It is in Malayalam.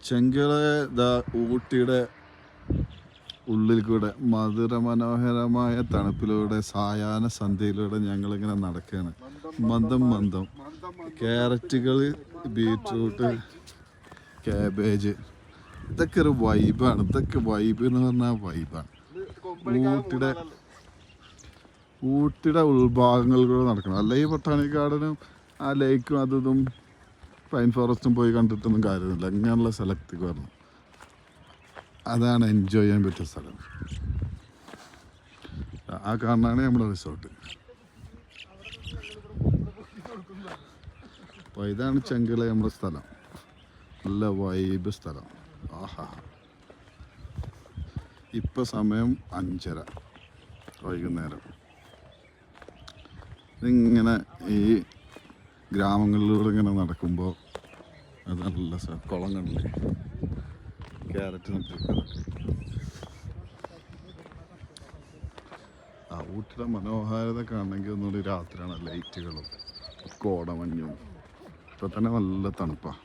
ചെങ്കള ഊട്ടിയുടെ ഉള്ളിൽ കൂടെ മധുരമനോഹരമായ തണുപ്പിലൂടെ സായാഹ്ന സന്ധ്യയിലൂടെ ഞങ്ങളിങ്ങനെ നടക്കുകയാണ്. മന്ദം ക്യാരറ്റുകൾ, ബീറ്റ്റൂട്ട്, കാബേജ്, ഇതൊക്കെ ഒരു വൈബാണ്. ഇതൊക്കെ വൈബ് എന്ന് പറഞ്ഞാൽ വൈബാണ്. ഊട്ടിയുടെ ഉൾഭാഗങ്ങളിലൂടെ നടക്കണം. അല്ല ഈ ബൊട്ടാണിക് ഗാർഡനും ആ ലേക്കും അതും പൈൻ ഫോറസ്റ്റും പോയി കണ്ടിട്ടൊന്നും കാര്യമില്ല. ഇങ്ങനെയുള്ള സ്ഥലത്തേക്ക് വരണം. അതാണ് എൻജോയ് ചെയ്യാൻ പറ്റിയ സ്ഥലം. ആ കാണാനാണ് നമ്മുടെ റിസോർട്ട്. അപ്പോൾ ഇതാണ് ചെങ്കള നമ്മുടെ സ്ഥലം. നല്ല വൈബ് സ്ഥലം. ആഹാ, ഇപ്പം സമയം 5:30 വൈകുന്നേരം. ഇങ്ങനെ ഈ ഗ്രാമങ്ങളിലൂടെ ഇങ്ങനെ നടക്കുമ്പോൾ അത് നല്ല കുളം കണ്ടില്ലേ, ക്യാരറ്റ് നട്ടിരിക്കുന്നത്. ആ ഊട്ടിയുടെ മനോഹാരിത കാണണമെങ്കിൽ ഒന്നുകൂടി രാത്രിയാണ്. ലൈറ്റുകളും കോടമഞ്ഞും. ഇപ്പം തന്നെ നല്ല തണുപ്പാണ്.